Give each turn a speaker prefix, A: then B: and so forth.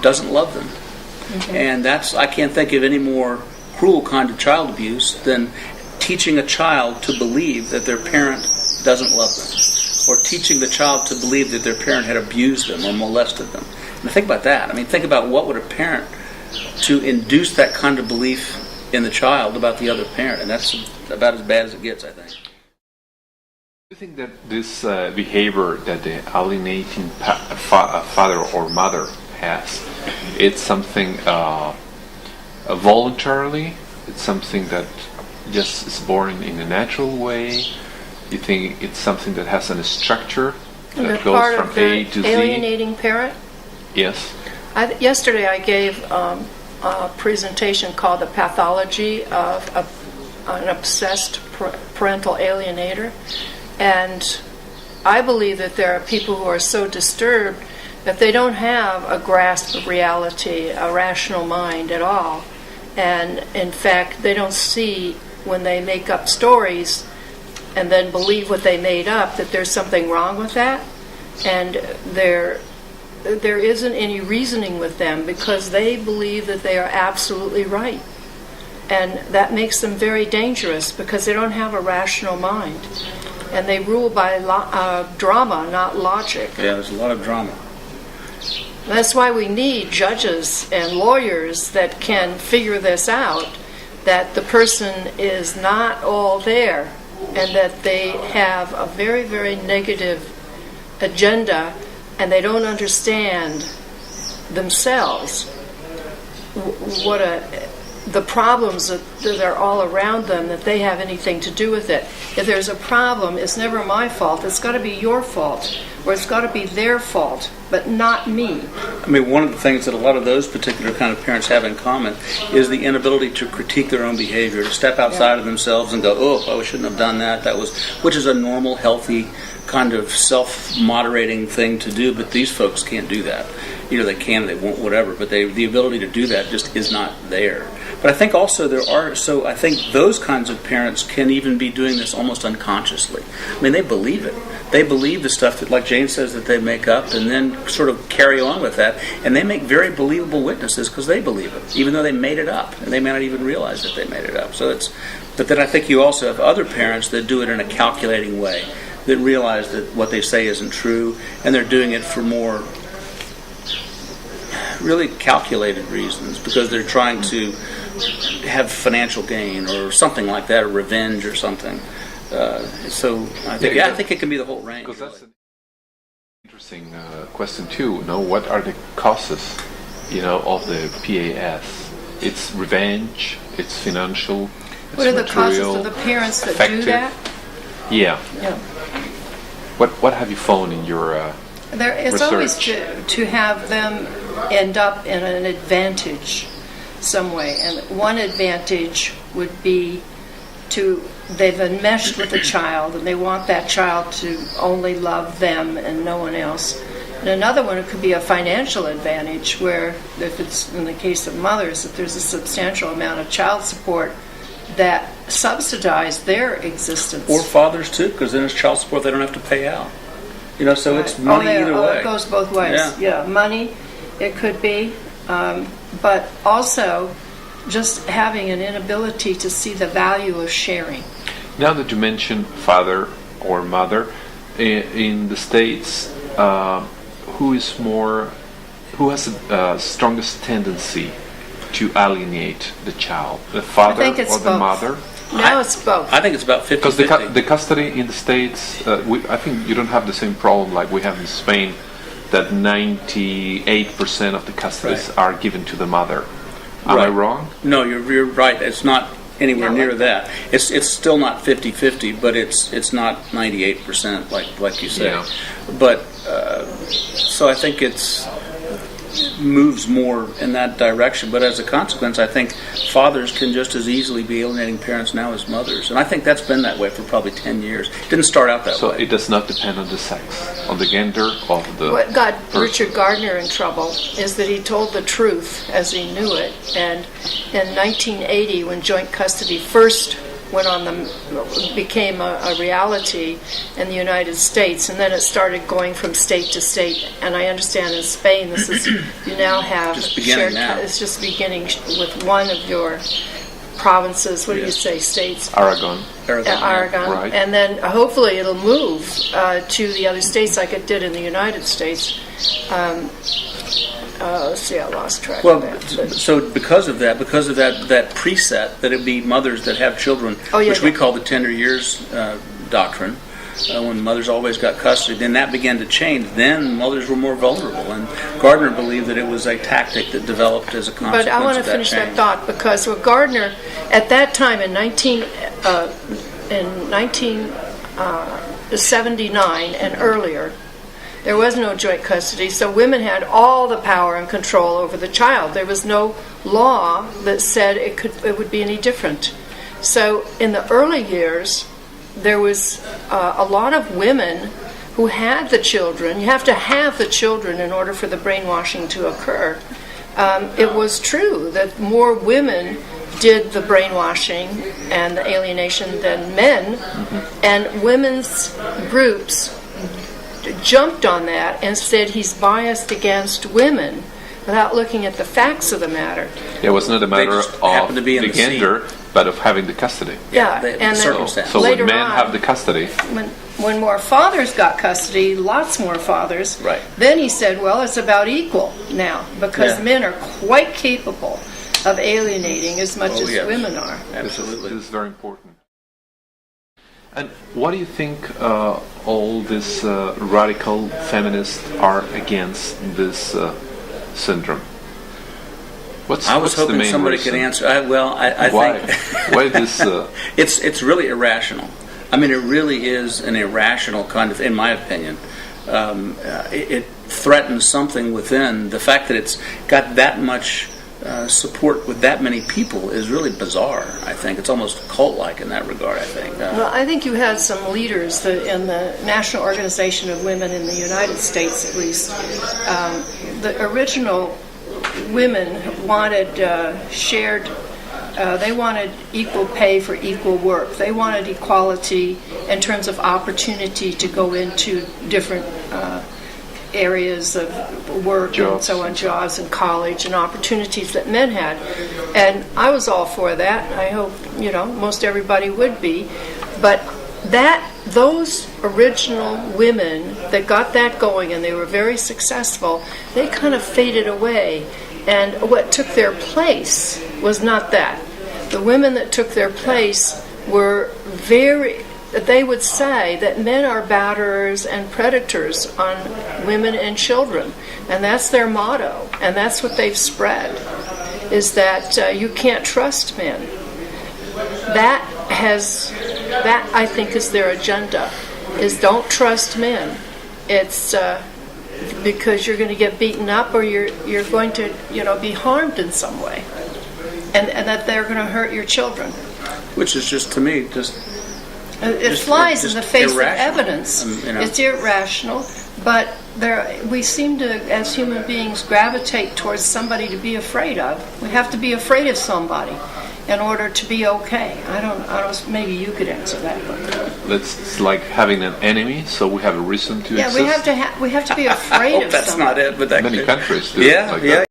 A: doesn't love them. And I can't think of any more cruel kind of child abuse than teaching a child to believe that their parent doesn't love them, or teaching the child to believe that their parent had abused them or molested them. And think about that. I mean, think about what would a parent to induce that kind of belief in the child about the other parent, and that's about as bad as it gets, I think.
B: Do you think that this behavior that the alienating father or mother has, it's something voluntarily? It's something that just is born in a natural way? You think it's something that has a structure that goes from A to Z?
C: Alienating parent?
B: Yes.
C: Yesterday I gave a presentation called The Pathology of an Obsessed Parental Alienator. And I believe that there are people who are so disturbed that they don't have a grasp of reality, a rational mind at all. And in fact, they don't see when they make up stories and then believe what they made up, that there's something wrong with that. And there isn't any reasoning with them because they believe that they are absolutely right. And that makes them very dangerous because they don't have a rational mind. And they rule by drama, not logic.
A: Yeah, there's a lot of drama.
C: That's why we need judges and lawyers that can figure this out, that the person is not all there and that they have a very, very negative agenda and they don't understand themselves the problems that are all around them, that they have anything to do with it. If there's a problem, it's never my fault. It's got to be your fault, or it's got to be their fault, but not me.
A: I mean, one of the things that a lot of those particular kind of parents have in common is the inability to critique their own behavior, to step outside of themselves and go, oh, I shouldn't have done that. Which is a normal, healthy, kind of self-moderating thing to do, but these folks can't do that. They can, they won't, whatever, but the ability to do that just is not there. But I think also I think those kinds of parents can even be doing this almost unconsciously. I mean, they believe it. They believe the stuff that, like Jayne says, that they make up and then sort of carry on with that, and they make very believable witnesses because they believe it, even though they made it up, and they may not even realize that they made it up. But then I think you also have other parents that do it in a calculating way, that realize that what they say isn't true, and they're doing it for more really calculated reasons because they're trying to have financial gain or something like that, or revenge or something. So I think it can be the whole range.
B: Because that's an interesting question too. What are the causes, of the PAS? It's revenge. It's financial. It's
C: what are the
B: material,
C: causes of the parents that
B: affective.
C: do that?
B: Yeah. What have you found in your
C: It's
B: research?
C: always to have them end up in an advantage some way. And one advantage would be they've enmeshed with a child and they want that child to only love them and no one else. And another one, it could be a financial advantage where, if it's in the case of mothers, if there's a substantial amount of child support that subsidize their existence.
A: Or fathers too, because then it's child support they don't have to pay out. So it's money either way.
C: It goes both ways. Yeah, money, it could be, but also just having an inability to see the value of sharing.
B: Now that you mentioned father or mother, in the States, who has the strongest tendency to alienate the child, the father or the
C: both.
B: mother?
C: No, it's both.
A: I think it's about 50-50.
B: Because the custody in the States, I think you don't have the same problem like we have in Spain, that 98% of the custodies are given to the mother. Am I wrong?
A: No, you're right. It's not anywhere near that. It's still not 50-50, but it's not 98% like you say.
B: Yeah.
A: But so I think it moves more in that direction. But as a consequence, I think fathers can just as easily be alienating parents now as mothers. And I think that's been that way for probably 10 years. It didn't start out that way.
B: So it does not depend on the sex, on the gender of the
C: What got
B: person.
C: Richard Gardner in trouble is that he told the truth as he knew it. And in 1980, when joint custody first became a reality in the United States, and then it started going from state to state. And I understand in Spain, you now have
A: just beginning now.
C: It's just beginning with one of your provinces. What do you say? States?
B: Aragon.
C: Aragon.
B: Right.
C: And then hopefully it'll move to the other states like it did in the United States. Let's see, I lost track
A: Well,
C: of that.
A: so because of that preset that it be mothers that have children, which we call the tender years doctrine, when mothers always got custody, then that began to change. Then mothers were more vulnerable, and Gardner believed that it was a tactic that developed as a consequence.
C: But I want to
A: of that
C: finish that
A: change.
C: thought, because with Gardner, at that time in 1979 and earlier, there was no joint custody, so women had all the power and control over the child. There was no law that said it would be any different. So in the early years, there was a lot of women who had the children. You have to have the children in order for the brainwashing to occur. It was true that more women did the brainwashing and the alienation than men, and women's groups jumped on that and said he's biased against women without looking at the facts of the matter.
B: Yeah, it was not a matter
A: just
B: of
A: happened to be in
B: the
A: the
B: gender, but of having the custody.
C: Yeah,
A: the
C: and
A: circumstance.
B: So when
C: later
B: men
C: on,
B: have the custody,
C: when more fathers got custody, lots more fathers,
A: Right.
C: then he said, well, it's about equal now, because
A: Yeah.
C: men are quite capable of alienating as much as
A: yes.
C: women are.
A: Absolutely.
B: this is very important. And what do you think all these radical feminists are against this syndrome?
A: I was
B: what's the
A: hoping
B: main
A: somebody
B: reason?
A: could answer. I
B: Why?
A: think
B: Why this?
A: it's really irrational. I mean, it really is an irrational kind of, in my opinion. It threatens something within. The fact that it's got that much support with that many people is really bizarre, I think. It's almost cult-like in that regard, I think.
C: Well, I think you had some leaders in the National Organization of Women in the United States, at least. The original women wanted they wanted equal pay for equal work. They wanted equality in terms of opportunity to go into different areas of work
B: Jobs.
C: and so on, jobs and college and opportunities that men had. And I was all for that. I hope, most everybody would be. But those original women that got that going, and they were very successful, they kind of faded away. And what took their place was not that. The women that took their place were they would say that men are batterers and predators on women and children. And that's their motto. And that's what they've spread, is that you can't trust men. That I think is their agenda, is don't trust men. It's because you're going to get beaten up, or you're going to be harmed in some way, and that they're going to hurt your children.
A: Which is just, to me,
C: It flies in the face of
A: irrational.
C: evidence. It's irrational, but we seem to, as human beings, gravitate towards somebody to be afraid of. We have to be afraid of somebody in order to be okay. I don't. Maybe you could answer that. But.
B: It's like having an enemy, so we have a reason to exist.
C: We have to be afraid
A: I hope
C: of
A: that's
C: somebody.
A: not it, but that
B: Many
A: could.
B: countries do
A: Yeah,
B: like
A: yeah.
B: that.